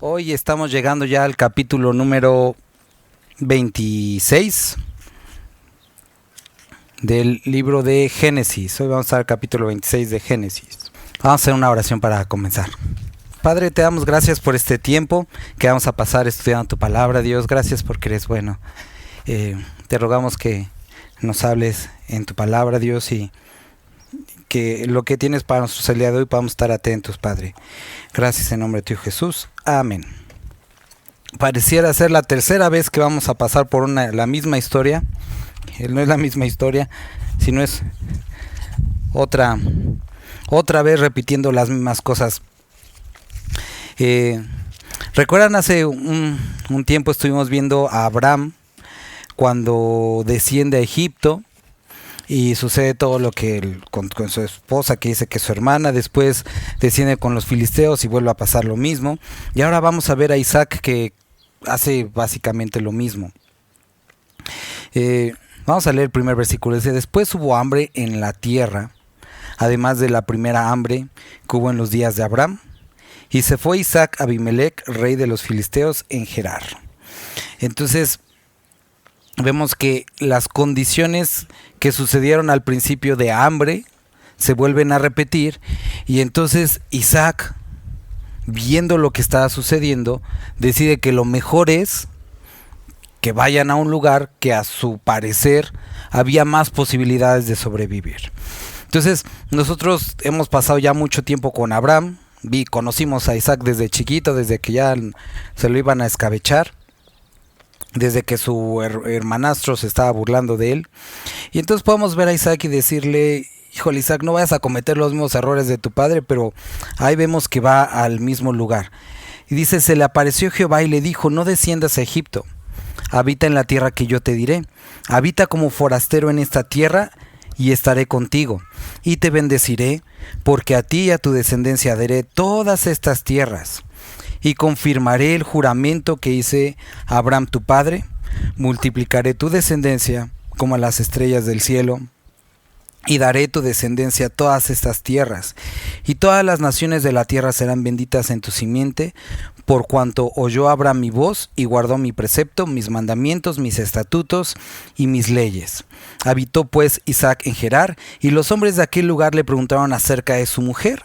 Hoy estamos llegando ya al capítulo número 26 del libro de Génesis. Hoy vamos a estar al capítulo 26 de Génesis. Vamos a hacer una oración para comenzar. Padre, te damos gracias por este tiempo que vamos a pasar estudiando tu palabra, Dios. Gracias porque eres bueno. Te rogamos que nos hables en tu palabra, Dios, y que lo que tienes para nosotros el día de hoy podamos estar atentos, Padre. Gracias en nombre de tu Hijo Jesús. Amén. Pareciera ser la tercera vez que vamos a pasar por la misma historia. No es la misma historia, sino es otra vez repitiendo las mismas cosas. ¿Recuerdan? Hace un tiempo estuvimos viendo a Abraham cuando desciende a Egipto y sucede todo lo que con su esposa, que dice que es su hermana. Después desciende con los filisteos y vuelve a pasar lo mismo. Y ahora vamos a ver a Isaac, que hace básicamente lo mismo. Vamos a leer el primer versículo. Dice: después hubo hambre en la tierra, además de la primera hambre que hubo en los días de Abraham. Y se fue Isaac a Abimelech, rey de los filisteos, en Gerar. Entonces vemos que las condiciones que sucedieron al principio de hambre se vuelven a repetir, y entonces Isaac, viendo lo que estaba sucediendo, decide que lo mejor es que vayan a un lugar que a su parecer había más posibilidades de sobrevivir. Entonces nosotros hemos pasado ya mucho tiempo con Abraham, conocimos a Isaac desde chiquito, desde que ya se lo iban a escabechar, desde que su hermanastro se estaba burlando de él. Y entonces podemos ver a Isaac y decirle: híjole, Isaac, no vayas a cometer los mismos errores de tu padre. Pero ahí vemos que va al mismo lugar. Y dice: se le apareció Jehová y le dijo: no desciendas a Egipto, habita en la tierra que yo te diré. Habita como forastero en esta tierra, y estaré contigo, y te bendeciré, porque a ti y a tu descendencia daré todas estas tierras. Y confirmaré el juramento que hice a Abraham tu padre: multiplicaré tu descendencia como las estrellas del cielo, y daré tu descendencia todas estas tierras, y todas las naciones de la tierra serán benditas en tu simiente, por cuanto oyó Abraham mi voz y guardó mi precepto, mis mandamientos, mis estatutos y mis leyes. Habitó pues Isaac en Gerar, y los hombres de aquel lugar le preguntaron acerca de su mujer.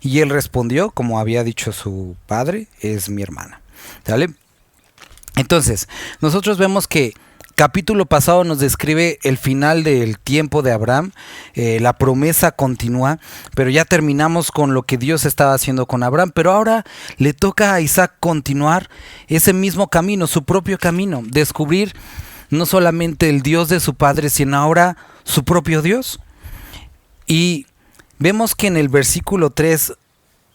Y él respondió, como había dicho su padre: es mi hermana. ¿Sale? Entonces, nosotros vemos que capítulo pasado nos describe el final del tiempo de Abraham. La promesa continúa, pero ya terminamos con lo que Dios estaba haciendo con Abraham. Pero ahora le toca a Isaac continuar ese mismo camino, su propio camino. Descubrir no solamente el Dios de su padre, sino ahora su propio Dios. Y vemos que en el versículo 3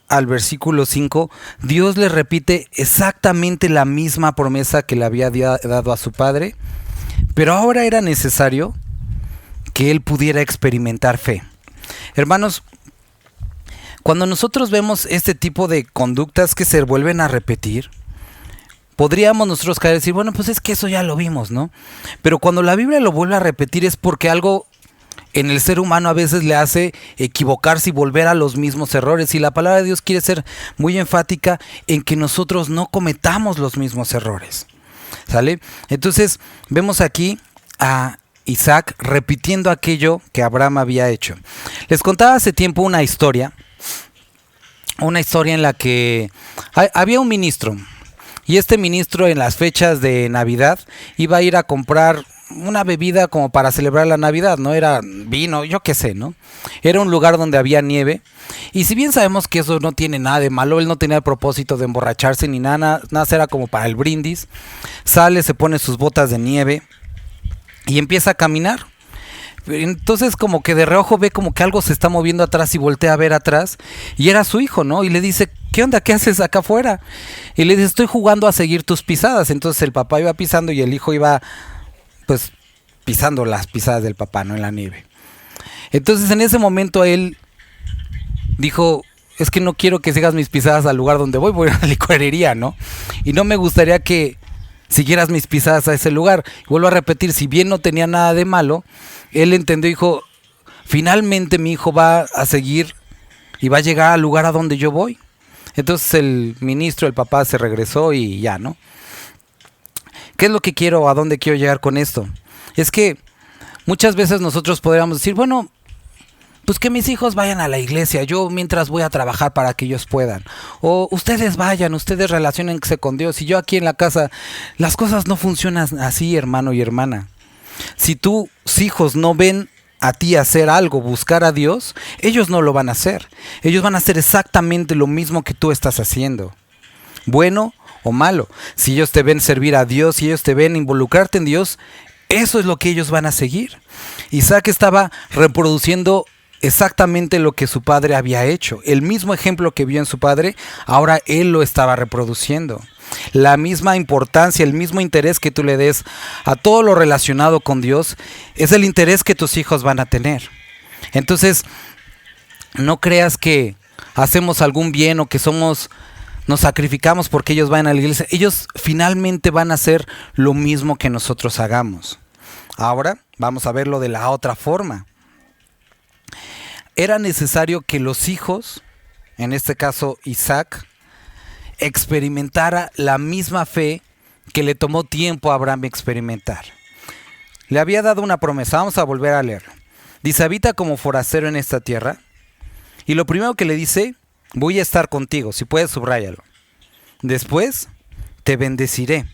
al versículo 5, Dios le repite exactamente la misma promesa que le había dado a su padre, pero ahora era necesario que él pudiera experimentar fe. Hermanos, cuando nosotros vemos este tipo de conductas que se vuelven a repetir, podríamos nosotros caer y decir: bueno, pues es que eso ya lo vimos, ¿no? Pero cuando la Biblia lo vuelve a repetir es porque algo en el ser humano a veces le hace equivocarse y volver a los mismos errores. Y la palabra de Dios quiere ser muy enfática en que nosotros no cometamos los mismos errores. ¿Sale? Entonces vemos aquí a Isaac repitiendo aquello que Abraham había hecho. Les contaba hace tiempo una historia en la que había un ministro. Y este ministro, en las fechas de Navidad, iba a ir a comprar una bebida como para celebrar la Navidad, ¿no? Era vino, yo qué sé, ¿no? Era un lugar donde había nieve. Y si bien sabemos que eso no tiene nada de malo, él no tenía el propósito de emborracharse ni nada, era como para el brindis. Sale, se pone sus botas de nieve y empieza a caminar. Entonces como que de reojo ve como que algo se está moviendo atrás y voltea a ver atrás. Y era su hijo, ¿no? Y le dice: ¿qué onda? ¿Qué haces acá afuera? Y le dice: estoy jugando a seguir tus pisadas. Entonces el papá iba pisando y el hijo iba pues pisando las pisadas del papá, ¿no? En la nieve. Entonces en ese momento él dijo: es que no quiero que sigas mis pisadas al lugar donde voy a una licorería, ¿no? Y no me gustaría que siguieras mis pisadas a ese lugar. Y vuelvo a repetir, si bien no tenía nada de malo, él entendió y dijo: finalmente mi hijo va a seguir y va a llegar al lugar a donde yo voy. Entonces el ministro, el papá, se regresó y ya, ¿no? ¿Qué es lo que quiero? ¿A dónde quiero llegar con esto? Es que muchas veces nosotros podríamos decir, bueno, pues que mis hijos vayan a la iglesia, yo mientras voy a trabajar para que ellos puedan. O ustedes vayan, ustedes relaciónense con Dios, y yo aquí en la casa. Las cosas no funcionan así, hermano y hermana. Si tus hijos no ven a ti hacer algo, buscar a Dios, ellos no lo van a hacer. Ellos van a hacer exactamente lo mismo que tú estás haciendo, bueno o malo. Si ellos te ven servir a Dios, si ellos te ven involucrarte en Dios, eso es lo que ellos van a seguir. Isaac estaba reproduciendo exactamente lo que su padre había hecho. El mismo ejemplo que vio en su padre, ahora él lo estaba reproduciendo. La misma importancia, el mismo interés que tú le des a todo lo relacionado con Dios, es el interés que tus hijos van a tener. Entonces, no creas que hacemos algún bien o que nos sacrificamos porque ellos van a la iglesia. Ellos finalmente van a hacer lo mismo que nosotros hagamos. Ahora vamos a verlo de la otra forma. Era necesario que los hijos, en este caso Isaac, experimentara la misma fe que le tomó tiempo a Abraham experimentar. Le había dado una promesa, vamos a volver a leerlo. Dice, habita como forastero en esta tierra. Y lo primero que le dice, voy a estar contigo, si puedes subráyalo. Después, te bendeciré,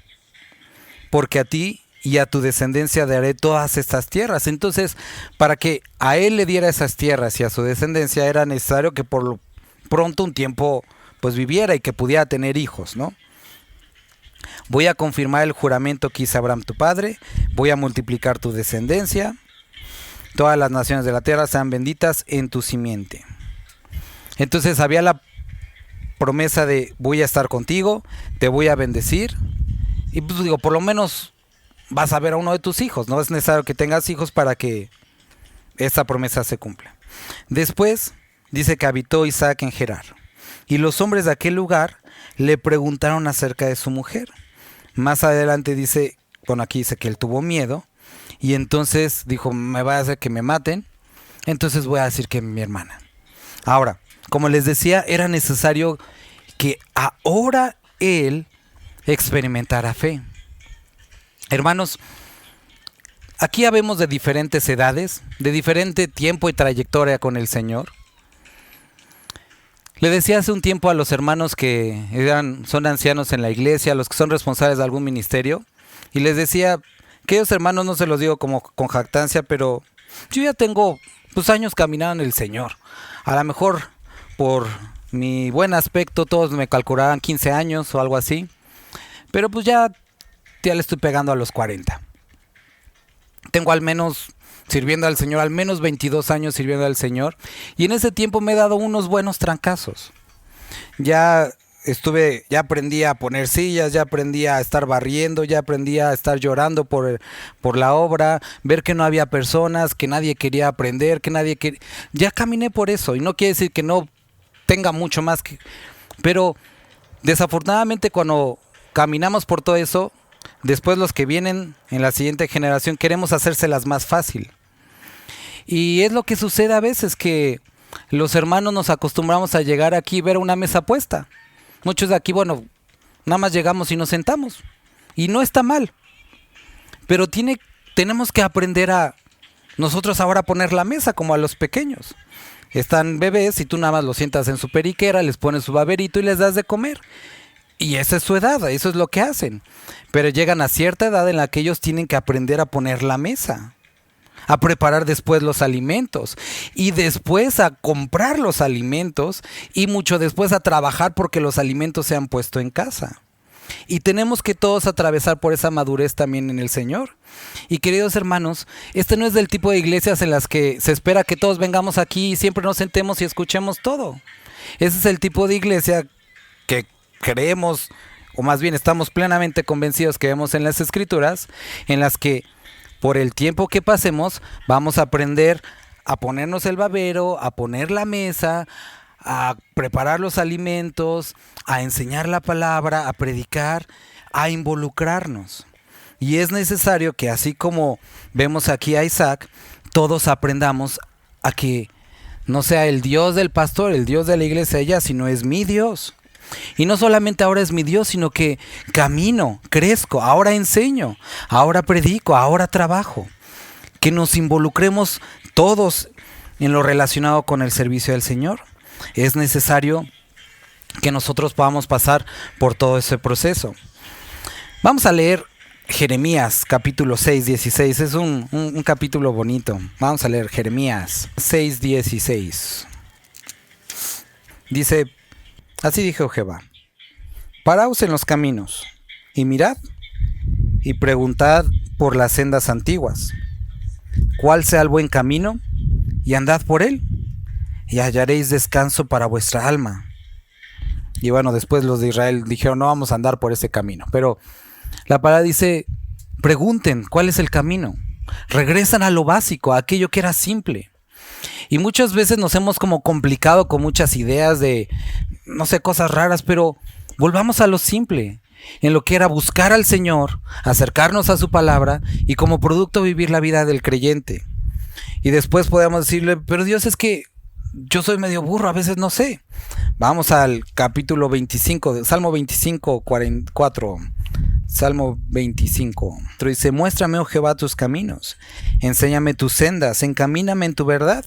porque a ti y a tu descendencia daré todas estas tierras. Entonces, para que a él le diera esas tierras y a su descendencia, era necesario que por lo pronto un tiempo pues viviera y que pudiera tener hijos, ¿no? Voy a confirmar el juramento que hice a Abraham tu padre, voy a multiplicar tu descendencia, todas las naciones de la tierra sean benditas en tu simiente. Entonces había la promesa de voy a estar contigo, te voy a bendecir, y pues digo, por lo menos vas a ver a uno de tus hijos, no es necesario que tengas hijos para que esta promesa se cumpla. Después dice que habitó Isaac en Gerar, y los hombres de aquel lugar le preguntaron acerca de su mujer. Más adelante dice, bueno, aquí dice que él tuvo miedo, y entonces dijo, me va a hacer que me maten, entonces voy a decir que es mi hermana. Ahora, como les decía, era necesario que ahora él experimentara fe. Hermanos, aquí habemos de diferentes edades, de diferente tiempo y trayectoria con el Señor. Le decía hace un tiempo a los hermanos que son ancianos en la iglesia, los que son responsables de algún ministerio, y les decía que ellos hermanos, no se los digo como con jactancia, pero yo ya tengo años caminando en el Señor. A lo mejor por mi buen aspecto todos me calcularán 15 años o algo así, pero pues ya le estoy pegando a los 40. Tengo al menos sirviendo al Señor, al menos 22 años sirviendo al Señor, y en ese tiempo me he dado unos buenos trancazos. Ya aprendí a poner sillas, ya aprendí a estar barriendo, ya aprendí a estar llorando por la obra, ver que no había personas, que nadie quería aprender, ya caminé por eso, y no quiere decir que no tenga mucho más pero desafortunadamente cuando caminamos por todo eso, después los que vienen en la siguiente generación queremos hacérselas más fácil. Y es lo que sucede a veces, que los hermanos nos acostumbramos a llegar aquí y ver una mesa puesta. Muchos de aquí, nada más llegamos y nos sentamos. Y no está mal. Pero tenemos que aprender a nosotros ahora poner la mesa como a los pequeños. Están bebés y tú nada más los sientas en su periquera, les pones su baberito y les das de comer. Y esa es su edad, eso es lo que hacen. Pero llegan a cierta edad en la que ellos tienen que aprender a poner la mesa, a preparar después los alimentos, y después a comprar los alimentos, y mucho después a trabajar porque los alimentos se han puesto en casa. Y tenemos que todos atravesar por esa madurez también en el Señor. Y queridos hermanos, este no es del tipo de iglesias en las que se espera que todos vengamos aquí y siempre nos sentemos y escuchemos todo. Ese es el tipo de iglesia que creemos, o más bien estamos plenamente convencidos que vemos en las Escrituras, en las que por el tiempo que pasemos vamos a aprender a ponernos el babero, a poner la mesa, a preparar los alimentos, a enseñar la palabra, a predicar, a involucrarnos. Y es necesario que, así como vemos aquí a Isaac, todos aprendamos a que no sea el Dios del pastor, el Dios de la iglesia allá, sino es mi Dios. Y no solamente ahora es mi Dios, sino que camino, crezco, ahora enseño, ahora predico, ahora trabajo. Que nos involucremos todos en lo relacionado con el servicio del Señor. Es necesario que nosotros podamos pasar por todo ese proceso. Vamos a leer Jeremías capítulo 6, 16. Es un capítulo bonito. Vamos a leer Jeremías 6, 16. Dice: así dijo Jehová: paraos en los caminos, y mirad, y preguntad por las sendas antiguas, cuál sea el buen camino, y andad por él, y hallaréis descanso para vuestra alma. Y bueno, después los de Israel dijeron: no vamos a andar por ese camino. Pero la palabra dice: pregunten cuál es el camino. Regresan a lo básico, a aquello que era simple. Y muchas veces nos hemos como complicado con muchas ideas de, no sé, cosas raras, pero volvamos a lo simple, en lo que era buscar al Señor, acercarnos a su palabra y como producto vivir la vida del creyente. Y después podemos decirle: pero Dios, es que yo soy medio burro, a veces no sé. Vamos al capítulo 25, Salmo 25, 44. Salmo 25. Dice: muéstrame, oh Jehová, tus caminos, enséñame tus sendas, encamíname en tu verdad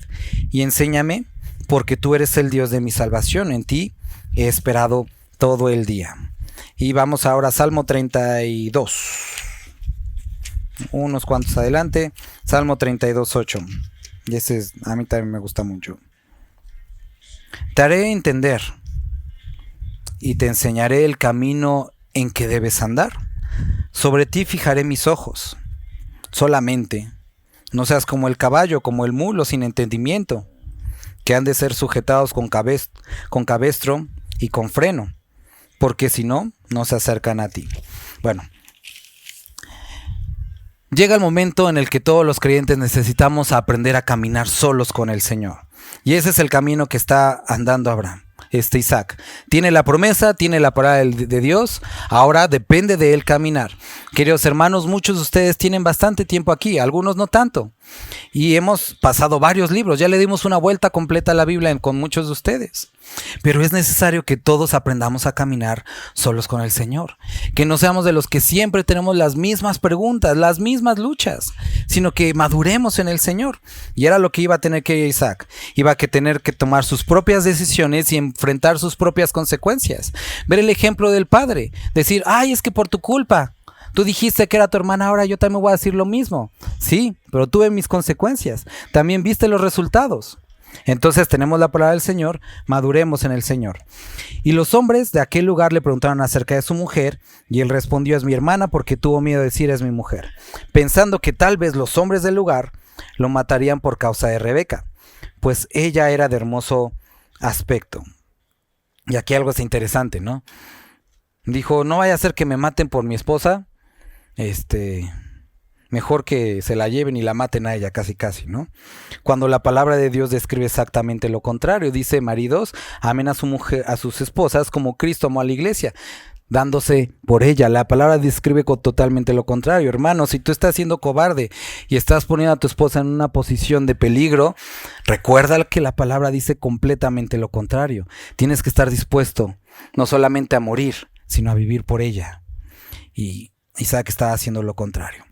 y enséñame, porque tú eres el Dios de mi salvación, en ti he esperado todo el día. Y vamos ahora a Salmo 32. Unos cuantos adelante, Salmo 32, 8. Y ese a mí también me gusta mucho. Te haré entender y te enseñaré el camino en que debes andar. Sobre ti fijaré mis ojos. Solamente no seas como el caballo, como el mulo sin entendimiento, que han de ser sujetados con cabestro y con freno, porque si no, no se acercan a ti. Bueno, llega el momento en el que todos los creyentes necesitamos aprender a caminar solos con el Señor. Y ese es el camino que está andando Abraham. Isaac tiene la promesa, tiene la palabra de Dios, ahora depende de él caminar. Queridos hermanos, muchos de ustedes tienen bastante tiempo aquí, algunos no tanto, y hemos pasado varios libros, ya le dimos una vuelta completa a la Biblia con muchos de ustedes. Pero es necesario que todos aprendamos a caminar solos con el Señor, que no seamos de los que siempre tenemos las mismas preguntas, las mismas luchas, sino que maduremos en el Señor. Y era lo que iba a tener que Isaac, iba a tener que tomar sus propias decisiones y enfrentar sus propias consecuencias. Ver el ejemplo del padre, decir: ay, es que por tu culpa tú dijiste que era tu hermana, ahora yo también voy a decir lo mismo. Sí, pero tuve mis consecuencias, también viste los resultados. Entonces tenemos la palabra del Señor, maduremos en el Señor. Y los hombres de aquel lugar le preguntaron acerca de su mujer, y él respondió: es mi hermana, porque tuvo miedo de decir es mi mujer, pensando que tal vez los hombres del lugar lo matarían por causa de Rebeca, pues ella era de hermoso aspecto. Y aquí algo es interesante, ¿no? Dijo: no vaya a ser que me maten por mi esposa, mejor que se la lleven y la maten a ella, casi casi, ¿no? Cuando la palabra de Dios describe exactamente lo contrario. Dice: maridos, amen a sus esposas como Cristo amó a la iglesia, dándose por ella. La palabra describe totalmente lo contrario. Hermano, si tú estás siendo cobarde y estás poniendo a tu esposa en una posición de peligro, recuerda que la palabra dice completamente lo contrario. Tienes que estar dispuesto no solamente a morir, sino a vivir por ella. Y Isaac estaba haciendo lo contrario.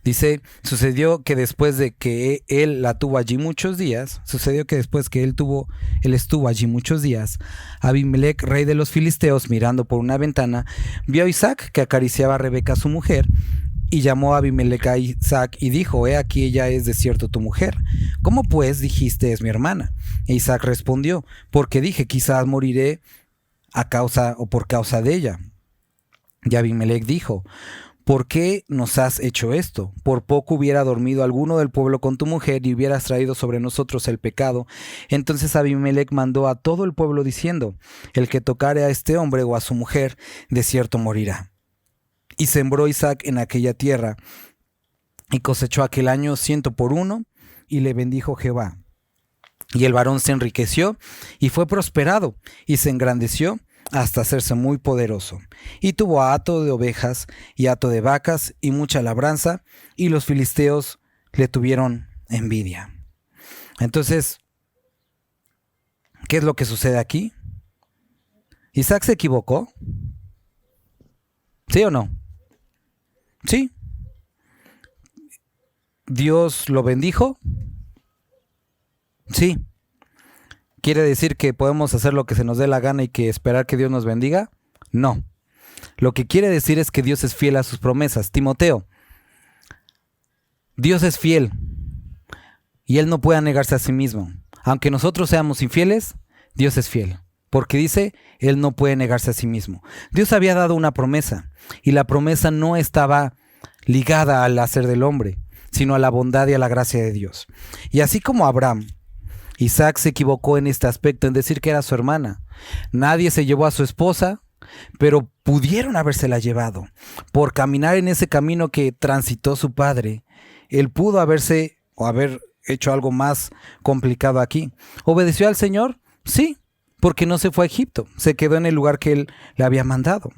Dice: sucedió que después de que él estuvo allí muchos días, Abimelec, rey de los filisteos, mirando por una ventana, vio a Isaac que acariciaba a Rebeca su mujer, y llamó a Abimelec a Isaac y dijo: he aquí, ella es de cierto tu mujer. ¿Cómo pues dijiste es mi hermana? E Isaac respondió: porque dije, quizás moriré por causa de ella. Y Abimelec dijo: ¿por qué nos has hecho esto? Por poco hubiera dormido alguno del pueblo con tu mujer y hubieras traído sobre nosotros el pecado. Entonces Abimelec mandó a todo el pueblo diciendo: el que tocare a este hombre o a su mujer, de cierto morirá. Y sembró Isaac en aquella tierra, y cosechó aquel año 100 por 1, y le bendijo Jehová. Y el varón se enriqueció, y fue prosperado, y se engrandeció, hasta hacerse muy poderoso, y tuvo hato de ovejas y hato de vacas y mucha labranza, y los filisteos le tuvieron envidia. Entonces ¿Qué es lo que sucede aquí? ¿Isaac se equivocó? ¿Sí o no? Sí. ¿Dios lo bendijo? Sí. ¿Quiere decir que podemos hacer lo que se nos dé la gana y que esperar que Dios nos bendiga? No. Lo que quiere decir es que Dios es fiel a sus promesas. Timoteo, Dios es fiel y Él no puede negarse a sí mismo. Aunque nosotros seamos infieles, Dios es fiel. Porque dice, Él no puede negarse a sí mismo. Dios había dado una promesa y la promesa no estaba ligada al hacer del hombre, sino a la bondad y a la gracia de Dios. Y así como Abraham, Isaac se equivocó en este aspecto, en decir que era su hermana. Nadie se llevó a su esposa, pero pudieron habérsela llevado. Por caminar en ese camino que transitó su padre, él pudo haber hecho algo más complicado aquí. ¿Obedeció al Señor? Sí, porque no se fue a Egipto, se quedó en el lugar que Él le había mandado.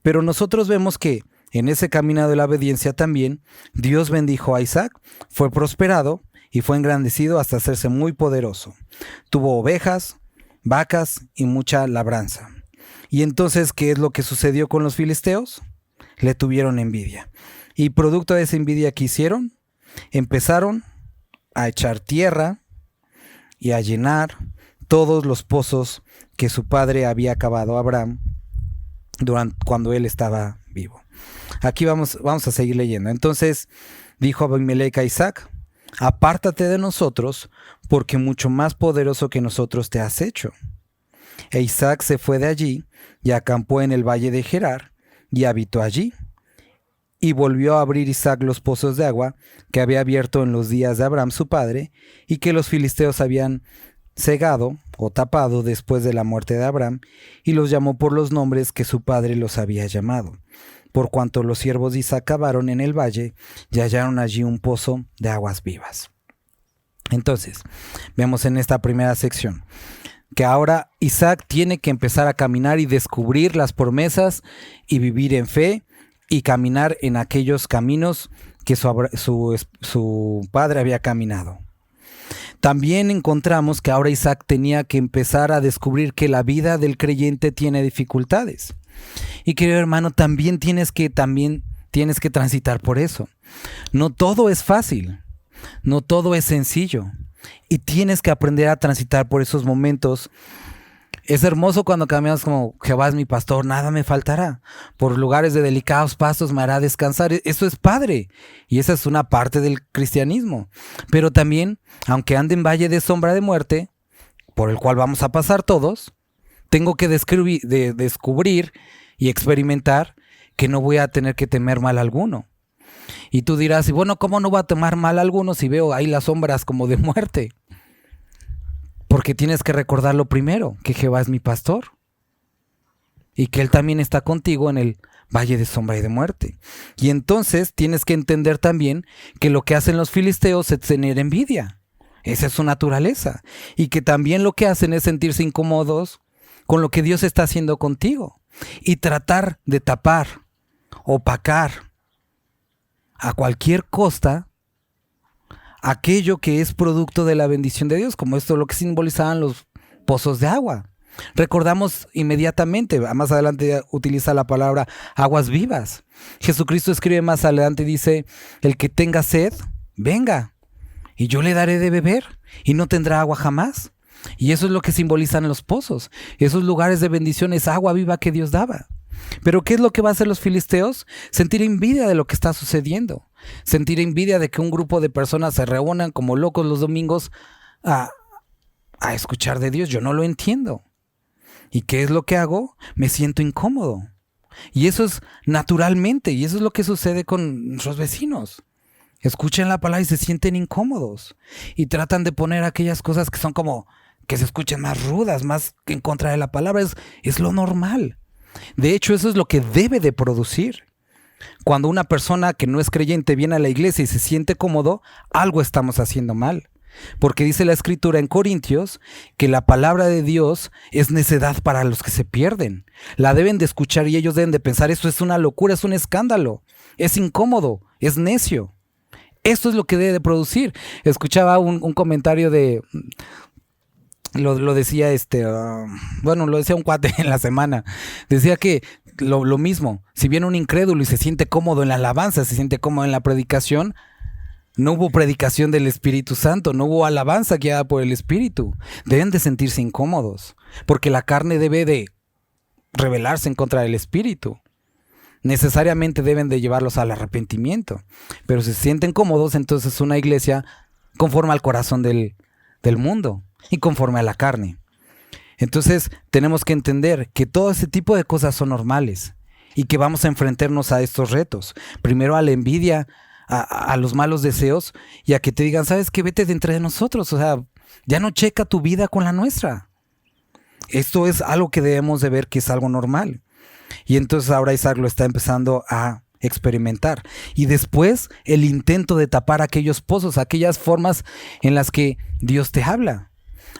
Pero nosotros vemos que en ese camino de la obediencia también, Dios bendijo a Isaac, fue prosperado y fue engrandecido hasta hacerse muy poderoso. Tuvo ovejas, vacas y mucha labranza. Y entonces, ¿qué es lo que sucedió con los filisteos? Le tuvieron envidia. Y producto de esa envidia que hicieron, empezaron a echar tierra y a llenar todos los pozos que su padre había cavado a Abraham cuando él estaba vivo. Aquí vamos a seguir leyendo. Entonces dijo Abimelec a Isaac: apártate de nosotros, porque mucho más poderoso que nosotros te has hecho. E Isaac se fue de allí y acampó en el valle de Gerar y habitó allí. Y volvió a abrir Isaac los pozos de agua que había abierto en los días de Abraham su padre, y que los filisteos habían cegado o tapado después de la muerte de Abraham, y los llamó por los nombres que su padre los había llamado. Por cuanto los siervos de Isaac cavaron en el valle y hallaron allí un pozo de aguas vivas. Entonces, vemos en esta primera sección que ahora Isaac tiene que empezar a caminar y descubrir las promesas y vivir en fe y caminar en aquellos caminos que su padre había caminado. También encontramos que ahora Isaac tenía que empezar a descubrir que la vida del creyente tiene dificultades. Y querido hermano, también tienes que transitar por eso. No todo es fácil, no todo es sencillo, y tienes que aprender a transitar por esos momentos. Es hermoso cuando caminamos como Jehová es mi pastor, nada me faltará. Por lugares de delicados pastos me hará descansar. Eso es padre. Y esa es una parte del cristianismo. Pero también, aunque ande en valle de sombra de muerte, por el cual vamos a pasar todos, tengo que descubrir y experimentar que no voy a tener que temer mal alguno. Y tú dirás, y bueno, ¿cómo no voy a temer mal alguno si veo ahí las sombras como de muerte? Porque tienes que recordar lo primero, que Jehová es mi pastor y que Él también está contigo en el valle de sombra y de muerte. Y entonces tienes que entender también que lo que hacen los filisteos es tener envidia. Esa es su naturaleza. Y que también lo que hacen es sentirse incómodos con lo que Dios está haciendo contigo y tratar de tapar, opacar a cualquier costa aquello que es producto de la bendición de Dios, como esto lo que simbolizaban los pozos de agua. Recordamos inmediatamente, más adelante utiliza la palabra aguas vivas. Jesucristo escribe más adelante y dice: el que tenga sed, venga, y yo le daré de beber, y no tendrá agua jamás. Y eso es lo que simbolizan los pozos, esos lugares de bendición, esa agua viva que Dios daba. Pero ¿qué es lo que va a hacer los filisteos? Sentir envidia de lo que está sucediendo. Sentir envidia de que un grupo de personas se reúnan como locos los domingos a escuchar de Dios. Yo no lo entiendo. ¿Y qué es lo que hago? Me siento incómodo. Y eso es naturalmente, y eso es lo que sucede con nuestros vecinos. Escuchan la palabra y se sienten incómodos. Y tratan de poner aquellas cosas que son como que se escuchen más rudas, más en contra de la palabra. Es lo normal. De hecho, eso es lo que debe de producir. Cuando una persona que no es creyente viene a la iglesia y se siente cómodo, algo estamos haciendo mal. Porque dice la Escritura en Corintios que la palabra de Dios es necedad para los que se pierden. La deben de escuchar y ellos deben de pensar: esto es una locura, es un escándalo, es incómodo, es necio. Esto es lo que debe de producir. Escuchaba un comentario de lo decía lo decía un cuate en la semana. Decía que lo mismo, si viene un incrédulo y se siente cómodo en la alabanza, se siente cómodo en la predicación, no hubo predicación del Espíritu Santo, no hubo alabanza guiada por el Espíritu. Deben de sentirse incómodos, porque la carne debe de rebelarse en contra del Espíritu. Necesariamente deben de llevarlos al arrepentimiento. Pero si se sienten cómodos, entonces una iglesia conforme al corazón del mundo y conforme a la carne. Entonces tenemos que entender que todo ese tipo de cosas son normales y que vamos a enfrentarnos a estos retos. Primero a la envidia, a los malos deseos y a que te digan, ¿sabes qué? Vete de entre nosotros. O sea, ya no checa tu vida con la nuestra. Esto es algo que debemos de ver que es algo normal. Y entonces ahora Isaac lo está empezando a experimentar. Y después el intento de tapar aquellos pozos, aquellas formas en las que Dios te habla.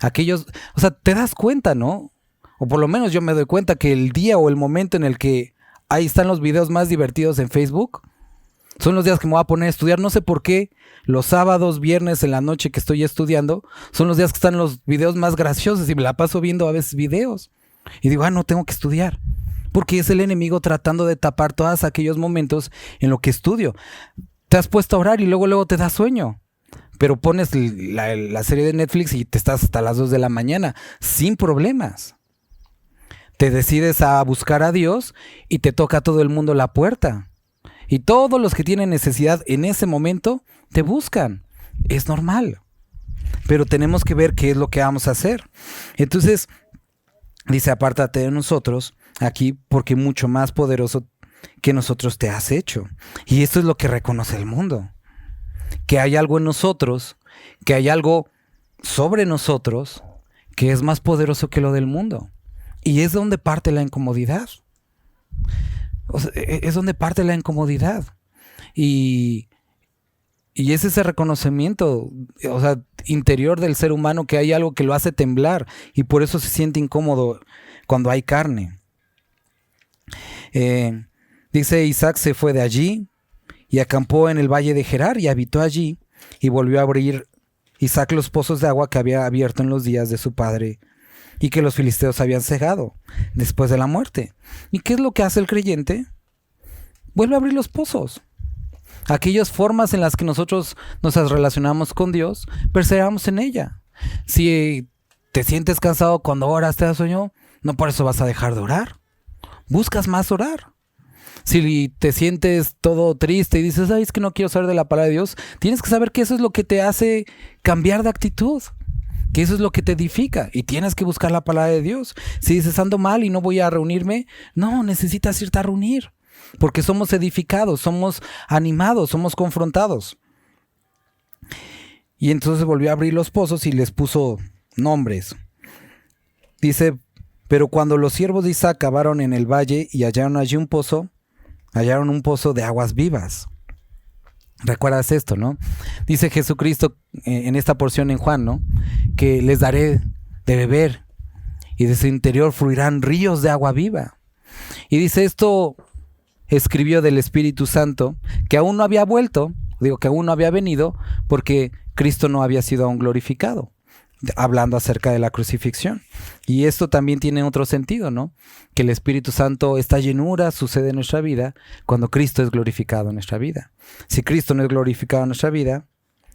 O sea, te das cuenta, ¿no? O por lo menos yo me doy cuenta que el día o el momento en el que ahí están los videos más divertidos en Facebook, son los días que me voy a poner a estudiar. No sé por qué los sábados, viernes en la noche que estoy estudiando, son los días que están los videos más graciosos y me la paso viendo a veces videos. Y digo, no tengo que estudiar. Porque es el enemigo tratando de tapar todos aquellos momentos en lo que estudio. Te has puesto a orar y luego te da sueño. Pero pones la serie de Netflix y te estás hasta las 2 de la mañana, sin problemas. Te decides a buscar a Dios y te toca a todo el mundo la puerta. Y todos los que tienen necesidad en ese momento te buscan. Es normal. Pero tenemos que ver qué es lo que vamos a hacer. Entonces, dice, apártate de nosotros aquí porque mucho más poderoso que nosotros te has hecho. Y esto es lo que reconoce el mundo. Que hay algo en nosotros, que hay algo sobre nosotros que es más poderoso que lo del mundo. Y es donde parte la incomodidad. O sea, es donde parte la incomodidad. Y es ese reconocimiento, o sea, interior del ser humano, que hay algo que lo hace temblar y por eso se siente incómodo cuando hay carne. Dice, Isaac se fue de allí y acampó en el valle de Gerar y habitó allí, y volvió a abrir Isaac los pozos de agua que había abierto en los días de su padre y que los filisteos habían cegado después de la muerte. ¿Y qué es lo que hace el creyente? Vuelve a abrir los pozos. Aquellas formas en las que nosotros nos relacionamos con Dios, perseveramos en ella. Si te sientes cansado cuando oras, te da sueño, no por eso vas a dejar de orar. Buscas más orar. Si te sientes todo triste y dices, es que no quiero saber de la palabra de Dios, tienes que saber que eso es lo que te hace cambiar de actitud, que eso es lo que te edifica, y tienes que buscar la palabra de Dios. Si dices, ando mal y no voy a reunirme, no, necesitas irte a reunir, porque somos edificados, somos animados, somos confrontados. Y entonces volvió a abrir los pozos y les puso nombres. Dice, pero cuando los siervos de Isaac cavaron en el valle y hallaron allí un pozo, hallaron un pozo de aguas vivas. ¿Recuerdas esto, no? Dice Jesucristo en esta porción en Juan, ¿no? Que les daré de beber y de su interior fluirán ríos de agua viva. Y dice, esto escribió del Espíritu Santo, que aún no había vuelto, que aún no había venido, porque Cristo no había sido aún glorificado, hablando acerca de la crucifixión. Y esto también tiene otro sentido, ¿no? Que el Espíritu Santo, esta llenura sucede en nuestra vida cuando Cristo es glorificado en nuestra vida. Si Cristo no es glorificado en nuestra vida,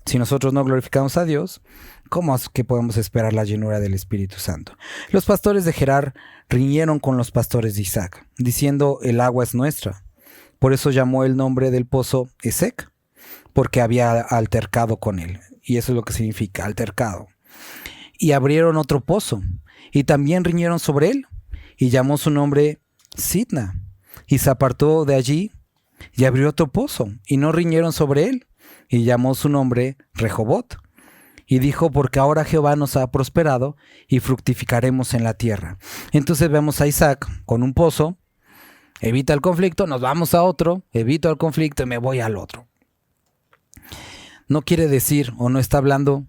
si nosotros no glorificamos a Dios, ¿cómo es que podemos esperar la llenura del Espíritu Santo? Los pastores de Gerar riñeron con los pastores de Isaac, diciendo, el agua es nuestra. Por eso llamó el nombre del pozo Esek, porque había altercado con él. Y eso es lo que significa, altercado. Y abrieron otro pozo, y también riñeron sobre él, y llamó su nombre Sidna. Y se apartó de allí, y abrió otro pozo, y no riñeron sobre él, y llamó su nombre Rehobot. Y dijo, porque ahora Jehová nos ha prosperado, y fructificaremos en la tierra. Entonces vemos a Isaac con un pozo, evita el conflicto, nos vamos a otro, evito el conflicto y me voy al otro. No quiere decir, o no está hablando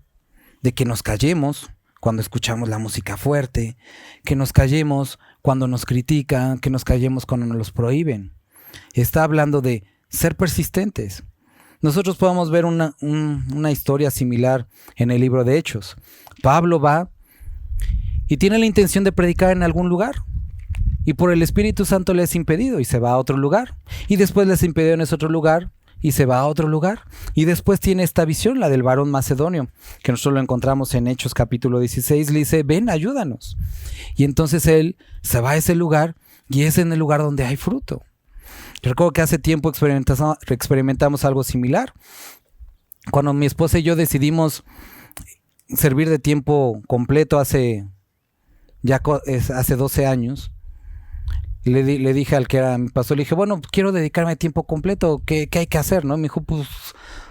de que nos callemos cuando escuchamos la música fuerte, que nos callemos cuando nos critican, que nos callemos cuando nos los prohíben. Está hablando de ser persistentes. Nosotros podemos ver una historia similar en el libro de Hechos. Pablo va y tiene la intención de predicar en algún lugar. Y por el Espíritu Santo le es impedido y se va a otro lugar. Y después les impedió en ese otro lugar y se va a otro lugar. Y después tiene esta visión, la del varón macedonio, que nosotros lo encontramos en Hechos capítulo 16. Le dice, ven, ayúdanos. Y entonces él se va a ese lugar y es en el lugar donde hay fruto. Yo recuerdo que hace tiempo experimentamos algo similar. Cuando mi esposa y yo decidimos servir de tiempo completo hace 12 años, le dije al que era mi pastor, le dije, bueno, quiero dedicarme a tiempo completo, ¿qué hay que hacer? ¿No? Me dijo, pues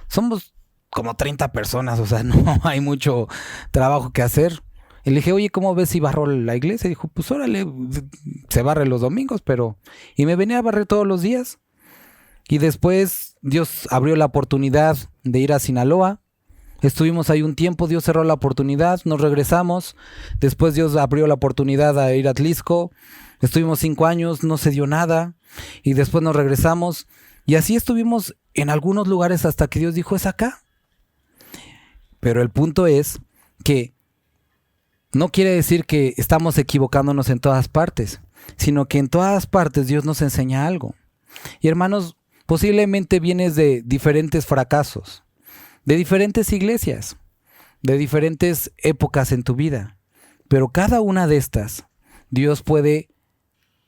somos como 30 personas, o sea, no hay mucho trabajo que hacer. Y le dije, oye, ¿cómo ves si barro la iglesia? Y dijo, pues órale, se barre los domingos, pero... Y me venía a barrer todos los días. Y después Dios abrió la oportunidad de ir a Sinaloa. Estuvimos ahí un tiempo, Dios cerró la oportunidad, nos regresamos. Después Dios abrió la oportunidad de ir a Atlixco. Estuvimos 5 años, no se dio nada. Y después nos regresamos. Y así estuvimos en algunos lugares hasta que Dios dijo, es acá. Pero el punto es que no quiere decir que estamos equivocándonos en todas partes, sino que en todas partes Dios nos enseña algo. Y hermanos, posiblemente vienes de diferentes fracasos, de diferentes iglesias, de diferentes épocas en tu vida. Pero cada una de estas, Dios puede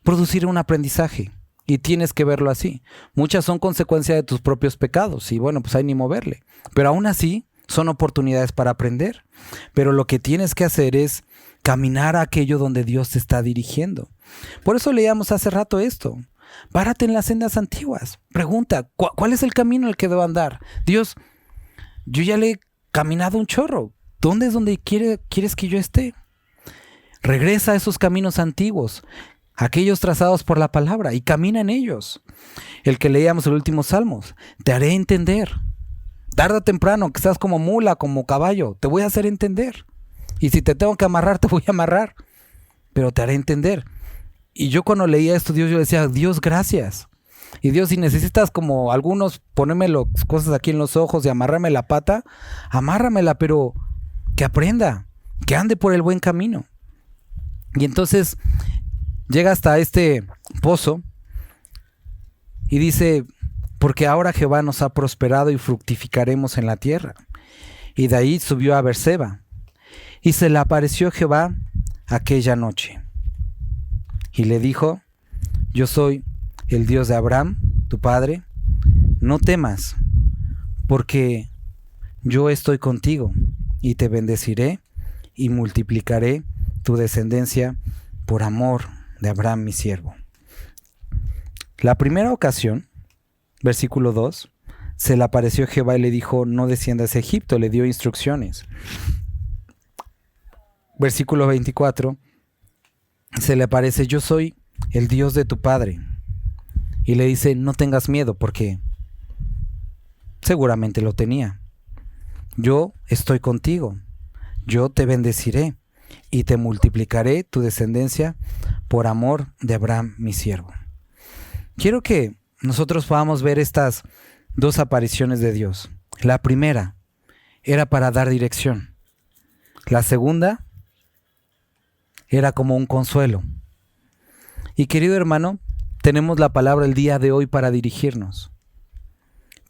producir un aprendizaje y tienes que verlo así. Muchas son consecuencia de tus propios pecados y bueno, pues hay ni moverle. Pero aún así, son oportunidades para aprender. Pero lo que tienes que hacer es caminar a aquello donde Dios te está dirigiendo. Por eso leíamos hace rato esto. Párate en las sendas antiguas. Pregunta, ¿cuál es el camino al que debo andar? Dios, yo ya le he caminado un chorro. ¿Dónde es donde quieres que yo esté? Regresa a esos caminos antiguos, aquellos trazados por la palabra, y camina en ellos. El que leíamos el último Salmos, te haré entender. Tarde o temprano, que estás como mula, como caballo, te voy a hacer entender. Y si te tengo que amarrar, te voy a amarrar. Pero te haré entender. Y yo cuando leía esto, yo decía, Dios, gracias. Y Dios, si necesitas como algunos ponerme las cosas aquí en los ojos y amarrarme la pata, amárramela, pero que aprenda, que ande por el buen camino. Y entonces llega hasta este pozo y dice, porque ahora Jehová nos ha prosperado y fructificaremos en la tierra. Y de ahí subió a Berseba. Y se le apareció Jehová aquella noche. Y le dijo, yo soy el Dios de Abraham, tu padre. No temas, porque yo estoy contigo, y te bendeciré, y multiplicaré tu descendencia por amor de Abraham, mi siervo. La primera ocasión, versículo 2, se le apareció Jehová y le dijo, no desciendas a Egipto, le dio instrucciones. Versículo 24, se le aparece, yo soy el Dios de tu padre. Y le dice, no tengas miedo, porque seguramente lo tenía. Yo estoy contigo, yo te bendeciré y te multiplicaré tu descendencia por amor de Abraham, mi siervo. Quiero que nosotros podamos ver estas dos apariciones de Dios. La primera era para dar dirección. La segunda era como un consuelo. Y querido hermano, tenemos la palabra el día de hoy para dirigirnos.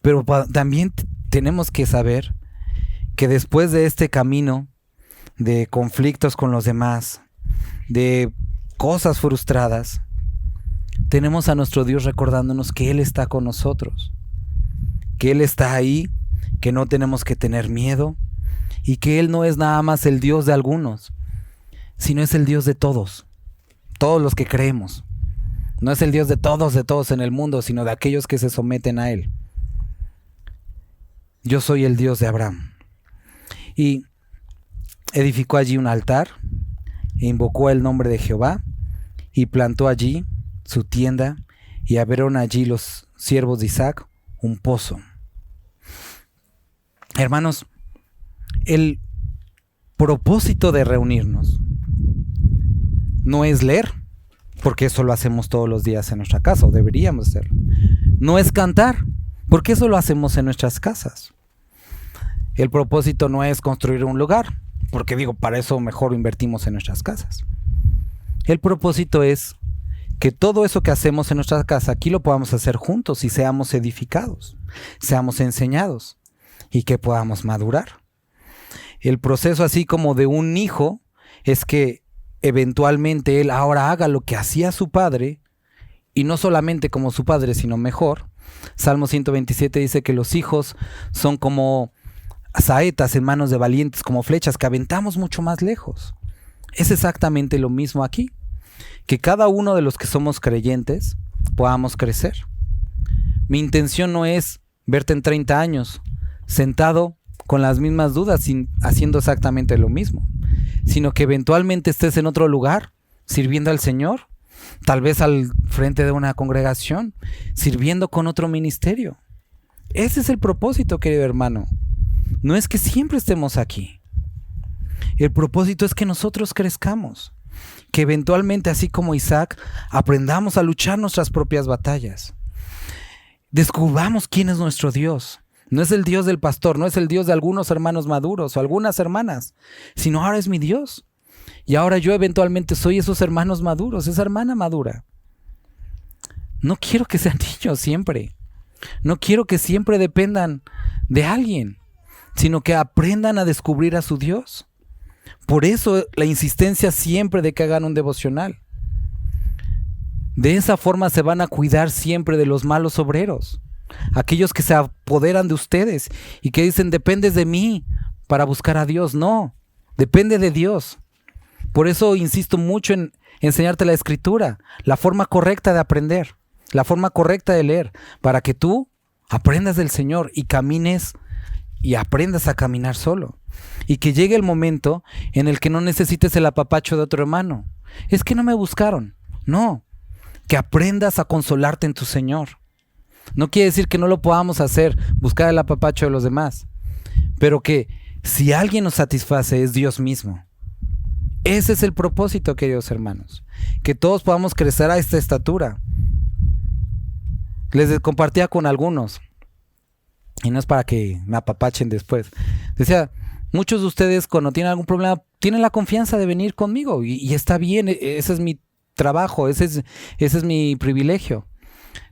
Pero también tenemos que saber que después de este camino de conflictos con los demás, de cosas frustradas, tenemos a nuestro Dios recordándonos que Él está con nosotros, que Él está ahí, que no tenemos que tener miedo y que Él no es nada más el Dios de algunos, sino es el Dios de todos los que creemos. No es el Dios de todos en el mundo, sino de aquellos que se someten a Él. Yo soy el Dios de Abraham. Y edificó allí un altar, e invocó el nombre de Jehová, y plantó allí su tienda, y abrieron allí los siervos de Isaac un pozo. Hermanos, el propósito de reunirnos no es leer, porque eso lo hacemos todos los días en nuestra casa, o deberíamos hacerlo. No es cantar, porque eso lo hacemos en nuestras casas. El propósito no es construir un lugar, porque digo, para eso mejor invertimos en nuestras casas. El propósito es que todo eso que hacemos en nuestra casa, aquí lo podamos hacer juntos y seamos edificados, seamos enseñados y que podamos madurar. El proceso así como de un hijo es que eventualmente él ahora haga lo que hacía su padre, y no solamente como su padre, sino mejor. Salmo 127 dice que los hijos son como saetas en manos de valientes, como flechas que aventamos mucho más lejos. Es exactamente lo mismo aquí, que cada uno de los que somos creyentes podamos crecer. Mi intención no es verte en 30 años sentado con las mismas dudas, haciendo exactamente lo mismo, sino que eventualmente estés en otro lugar, sirviendo al Señor, tal vez al frente de una congregación, sirviendo con otro ministerio. Ese es el propósito, querido hermano. No es que siempre estemos aquí. El propósito es que nosotros crezcamos, que eventualmente, así como Isaac, aprendamos a luchar nuestras propias batallas. Descubramos quién es nuestro Dios. No es el Dios del pastor, no es el Dios de algunos hermanos maduros o algunas hermanas, sino ahora es mi Dios. Y ahora yo eventualmente soy esos hermanos maduros, esa hermana madura. No quiero que sean niños siempre. No quiero que siempre dependan de alguien, sino que aprendan a descubrir a su Dios. Por eso la insistencia siempre de que hagan un devocional. De esa forma se van a cuidar siempre de los malos obreros, aquellos que se apoderan de ustedes y que dicen dependes de mí para buscar a Dios. No, depende de Dios. Por eso insisto mucho en enseñarte la Escritura, la forma correcta de aprender, la forma correcta de leer, para que tú aprendas del Señor y camines y aprendas a caminar solo. Y que llegue el momento en el que no necesites el apapacho de otro hermano. Es que no me buscaron. No, que aprendas a consolarte en tu Señor. No quiere decir que no lo podamos hacer, buscar el apapacho de los demás, pero que si alguien nos satisface es Dios mismo. Ese es el propósito, queridos hermanos, que todos podamos crecer a esta estatura. Les compartía con algunos, y no es para que me apapachen después. Decía, muchos de ustedes cuando tienen algún problema tienen la confianza de venir conmigo y está bien, ese es mi trabajo, ese es mi privilegio.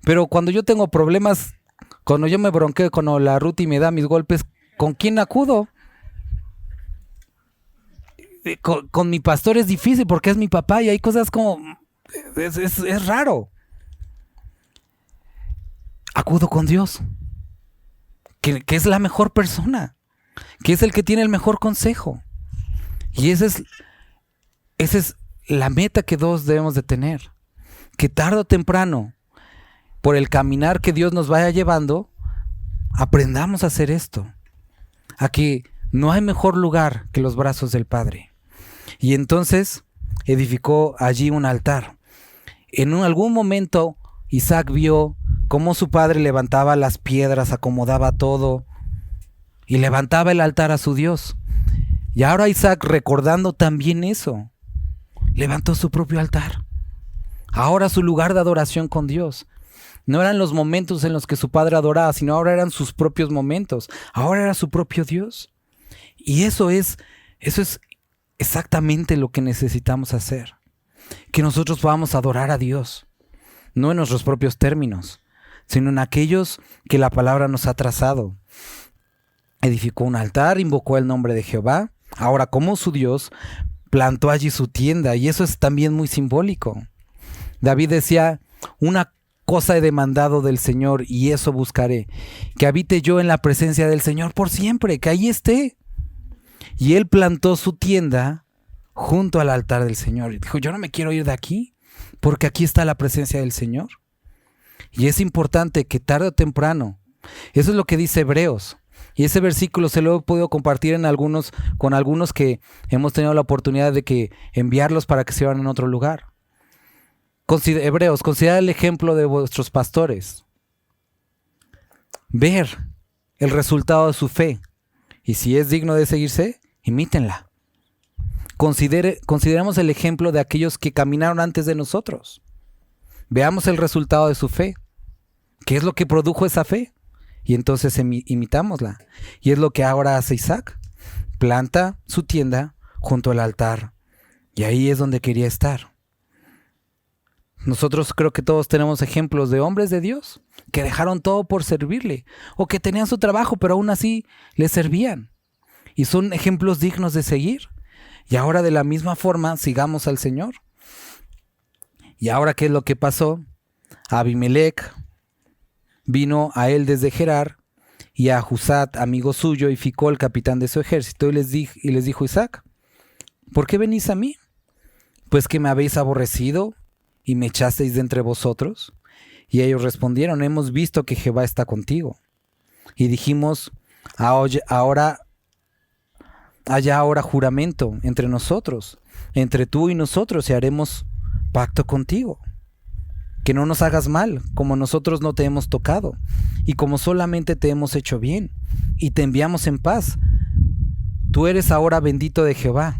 Pero cuando yo tengo problemas, cuando yo me bronqueo, cuando la Ruti me da mis golpes, ¿con quién acudo? Con mi pastor es difícil porque es mi papá y hay cosas como... Es raro. Acudo con Dios, que es la mejor persona, que es el que tiene el mejor consejo. Y esa es la meta que todos debemos de tener. Que tarde o temprano, por el caminar que Dios nos vaya llevando, aprendamos a hacer esto. A que no hay mejor lugar que los brazos del Padre. Y entonces edificó allí un altar. En algún momento Isaac vio cómo su padre levantaba las piedras, acomodaba todo y levantaba el altar a su Dios. Y ahora Isaac, recordando también eso, levantó su propio altar. Ahora su lugar de adoración con Dios. No eran los momentos en los que su padre adoraba, sino ahora eran sus propios momentos. Ahora era su propio Dios. Y eso es exactamente lo que necesitamos hacer. Que nosotros podamos adorar a Dios. No en nuestros propios términos, sino en aquellos que la palabra nos ha trazado. Edificó un altar, invocó el nombre de Jehová. Ahora, como su Dios, plantó allí su tienda. Y eso es también muy simbólico. David decía, una cosa he demandado del Señor y eso buscaré, que habite yo en la presencia del Señor por siempre, que ahí esté. Y él plantó su tienda junto al altar del Señor. Y dijo, yo no me quiero ir de aquí, porque aquí está la presencia del Señor. Y es importante que tarde o temprano, eso es lo que dice Hebreos, y ese versículo se lo he podido compartir con algunos que hemos tenido la oportunidad de que enviarlos para que se vayan en otro lugar. Hebreos, considera el ejemplo de vuestros pastores. Ver el resultado de su fe. Y si es digno de seguirse, imítenla. Consideremos el ejemplo de aquellos que caminaron antes de nosotros. Veamos el resultado de su fe. ¿Qué es lo que produjo esa fe? Y entonces imitámosla. Y es lo que ahora hace Isaac. planta su tienda junto al altar. Y ahí es donde quería estar. Nosotros creo que todos tenemos ejemplos de hombres de Dios que dejaron todo por servirle, o que tenían su trabajo pero aún así le servían. Y son ejemplos dignos de seguir. Y ahora de la misma forma sigamos al Señor. Y ahora, ¿qué es lo que pasó? Abimelec vino a él desde Gerar, y a Husat, amigo suyo, y Ficol, capitán de su ejército, y les dijo Isaac: ¿por qué venís a mí? Pues que me habéis aborrecido y me echasteis de entre vosotros. Y ellos respondieron: hemos visto que Jehová está contigo. Y dijimos: haya ahora juramento entre nosotros, entre tú y nosotros, y haremos pacto contigo, que no nos hagas mal, como nosotros no te hemos tocado, y como solamente te hemos hecho bien, y te enviamos en paz. Tú eres ahora bendito de Jehová.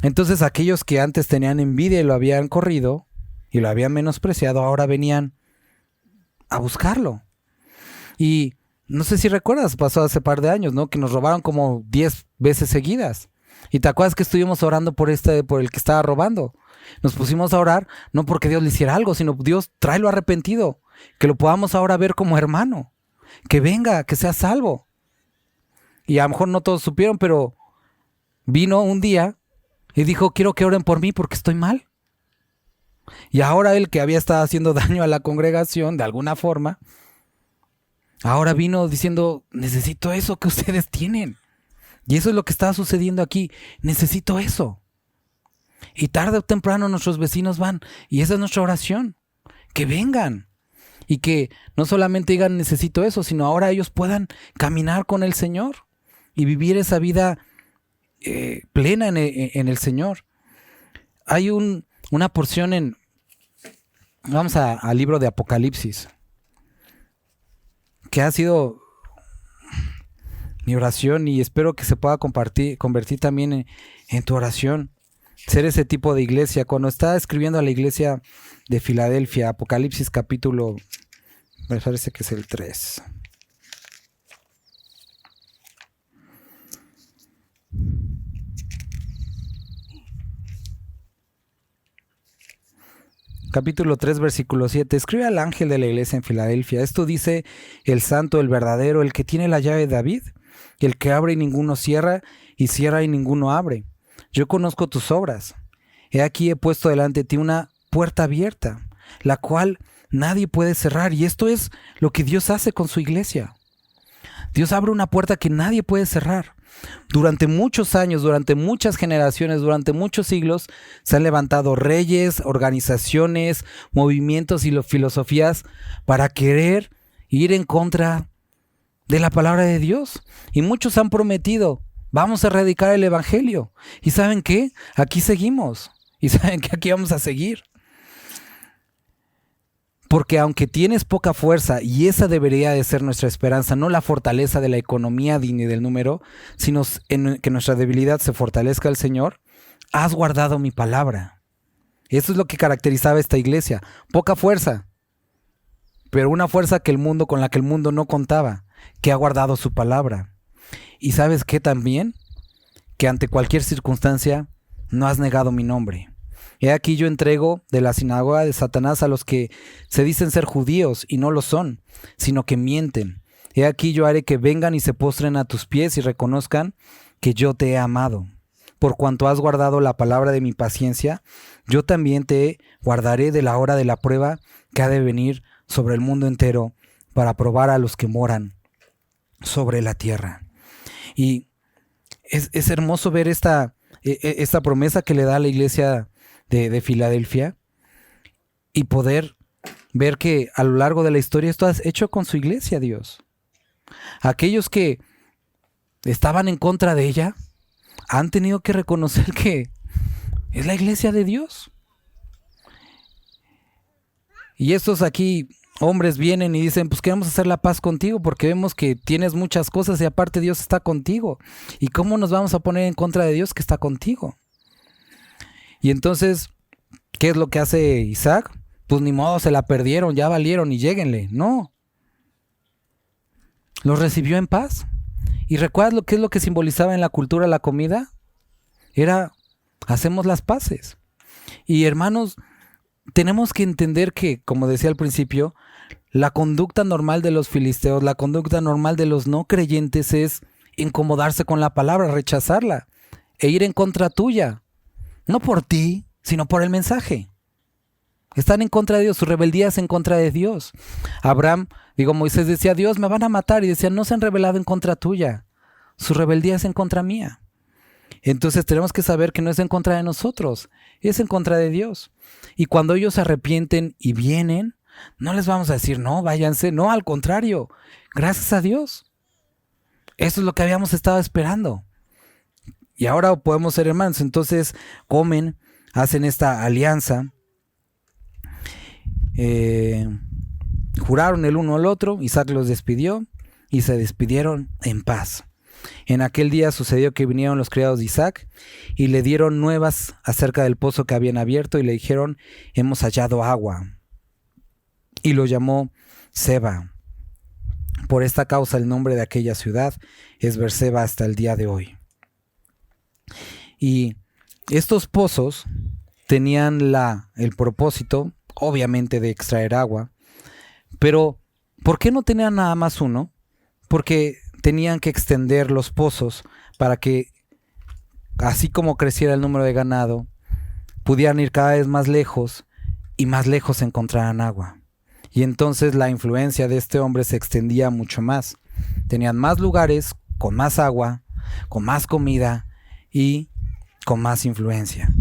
Entonces aquellos que antes tenían envidia y lo habían corrido, y lo habían menospreciado, ahora venían a buscarlo. Y no sé si recuerdas, pasó hace par de años, ¿no? Que nos robaron como 10 veces seguidas. Y te acuerdas que estuvimos orando por el que estaba robando. Nos pusimos a orar, no porque Dios le hiciera algo, sino: Dios, tráelo arrepentido, que lo podamos ahora ver como hermano, que venga, que sea salvo. Y a lo mejor no todos supieron, pero vino un día y dijo: quiero que oren por mí porque estoy mal. Y ahora él, que había estado haciendo daño a la congregación de alguna forma, ahora vino diciendo: necesito eso que ustedes tienen. Y eso es lo que está sucediendo aquí. Necesito eso. Y tarde o temprano nuestros vecinos van. Y esa es nuestra oración. Que vengan. Y que no solamente digan necesito eso, sino ahora ellos puedan caminar con el Señor. Y vivir esa vida plena en el Señor. Hay una porción vamos al libro de Apocalipsis, que ha sido mi oración, y espero que se pueda convertir también en tu oración. Ser ese tipo de iglesia. Cuando está escribiendo a la iglesia de Filadelfia, Apocalipsis capítulo, me parece que es el 3. Capítulo 3, versículo 7. Escribe al ángel de la iglesia en Filadelfia: esto dice el santo, el verdadero, el que tiene la llave de David, el que abre y ninguno cierra, y cierra y ninguno abre. Yo conozco tus obras. He aquí he puesto delante de ti una puerta abierta, la cual nadie puede cerrar. Y esto es lo que Dios hace con su iglesia. Dios abre una puerta que nadie puede cerrar. Durante muchos años, durante muchas generaciones, durante muchos siglos, se han levantado reyes, organizaciones, movimientos y filosofías para querer ir en contra de la palabra de Dios. Y muchos han prometido: vamos a erradicar el evangelio. ¿Y saben qué? Aquí seguimos. ¿Y saben qué? Aquí vamos a seguir. Porque aunque tienes poca fuerza, y esa debería de ser nuestra esperanza, no la fortaleza de la economía ni del número, sino que nuestra debilidad se fortalezca al Señor, has guardado mi palabra. Eso es lo que caracterizaba esta iglesia. Poca fuerza, pero una fuerza con la que el mundo no contaba, que ha guardado su palabra. Y ¿sabes qué también? Que ante cualquier circunstancia no has negado mi nombre. He aquí yo entrego de la sinagoga de Satanás a los que se dicen ser judíos y no lo son, sino que mienten. He aquí yo haré que vengan y se postren a tus pies y reconozcan que yo te he amado. Por cuanto has guardado la palabra de mi paciencia, yo también te guardaré de la hora de la prueba que ha de venir sobre el mundo entero para probar a los que moran sobre la tierra. Y es hermoso ver esta promesa que le da a la iglesia de Filadelfia, y poder ver que a lo largo de la historia esto has hecho con su iglesia, Dios. Aquellos que estaban en contra de ella han tenido que reconocer que es la iglesia de Dios. Y estos aquí hombres vienen y dicen: pues queremos hacer la paz contigo porque vemos que tienes muchas cosas y aparte Dios está contigo. ¿Y cómo nos vamos a poner en contra de Dios que está contigo? Y entonces, ¿qué es lo que hace Isaac? Pues ni modo, se la perdieron, ya valieron y lléguenle. No. Los recibió en paz ¿Y recuerdas qué es lo que simbolizaba en la cultura la comida? Era, hacemos las paces. Y hermanos, tenemos que entender que, como decía al principio, la conducta normal de los filisteos, la conducta normal de los no creyentes es incomodarse con la palabra, rechazarla e ir en contra tuya. No por ti, sino por el mensaje. Están en contra de Dios, su rebeldía es en contra de Dios. Moisés decía, Dios, me van a matar. Y decía, no se han rebelado en contra tuya. Su rebeldía es en contra mía. Entonces tenemos que saber que no es en contra de nosotros, es en contra de Dios. Y cuando ellos se arrepienten y vienen, no les vamos a decir, no, váyanse. No, al contrario, gracias a Dios. Eso es lo que habíamos estado esperando. Y ahora podemos ser hermanos. Entonces comen, hacen esta alianza. Juraron el uno al otro, Isaac los despidió y se despidieron en paz. En aquel día sucedió que vinieron los criados de Isaac y le dieron nuevas acerca del pozo que habían abierto y le dijeron, hemos hallado agua. Y lo llamó Seba. Por esta causa el nombre de aquella ciudad es Beerseba hasta el día de hoy. Y estos pozos tenían el propósito, obviamente, de extraer agua. Pero, ¿por qué no tenían nada más uno? Porque tenían que extender los pozos para que, así como creciera el número de ganado, pudieran ir cada vez más lejos y más lejos encontraran agua. Y entonces la influencia de este hombre se extendía mucho más. Tenían más lugares, con más agua, con más comida y con más influencia.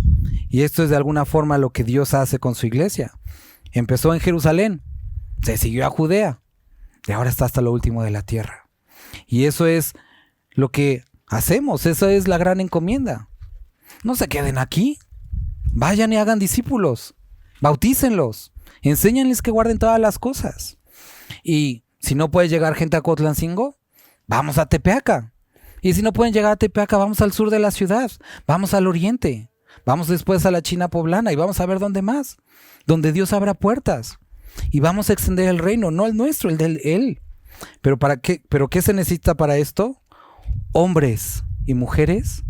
Y esto es de alguna forma lo que Dios hace con su iglesia. Empezó en Jerusalén, se siguió a Judea y ahora está hasta lo último de la tierra. Y eso es lo que hacemos, esa es la gran encomienda. No se queden aquí, vayan y hagan discípulos, bautícenlos, enséñenles que guarden todas las cosas. Y si no puede llegar gente a Cotlancingo, vamos a Tepeaca. Y si no pueden llegar a Tepeaca, vamos al sur de la ciudad, vamos al oriente, vamos después a la China poblana y vamos a ver dónde más, donde Dios abra puertas. Y vamos a extender el reino, no el nuestro, el de Él. ¿Pero para qué? ¿Pero qué se necesita para esto? Hombres y mujeres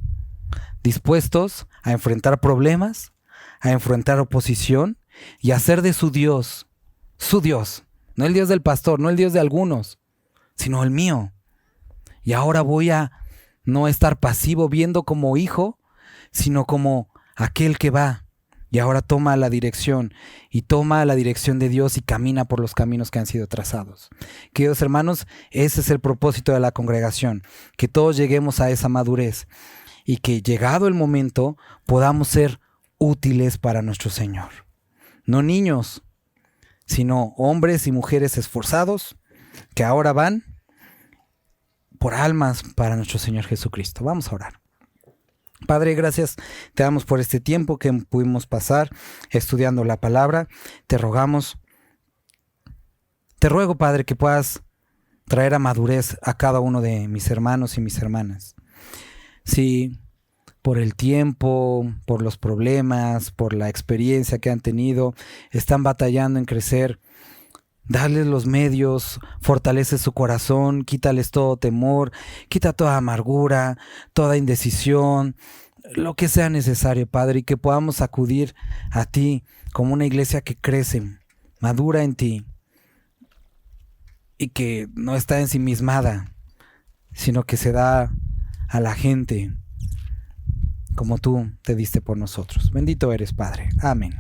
dispuestos a enfrentar problemas, a enfrentar oposición y a hacer de su Dios, no el Dios del pastor, no el Dios de algunos, sino el mío. Y ahora voy a no estar pasivo viendo como hijo, sino como aquel que va y ahora toma la dirección y toma la dirección de Dios y camina por los caminos que han sido trazados. Queridos hermanos, ese es el propósito de la congregación, que todos lleguemos a esa madurez y que llegado el momento podamos ser útiles para nuestro Señor. No niños, sino hombres y mujeres esforzados que ahora van por almas para nuestro Señor Jesucristo. Vamos a orar. Padre, gracias te damos por este tiempo que pudimos pasar estudiando la palabra. Te ruego, Padre, que puedas traer a madurez a cada uno de mis hermanos y mis hermanas. Si por el tiempo, por los problemas, por la experiencia que han tenido, están batallando en crecer, darles los medios, fortalece su corazón, quítales todo temor, quita toda amargura, toda indecisión, lo que sea necesario, Padre, y que podamos acudir a ti como una iglesia que crece, madura en ti, y que no está ensimismada, sino que se da a la gente como tú te diste por nosotros. Bendito eres, Padre. Amén.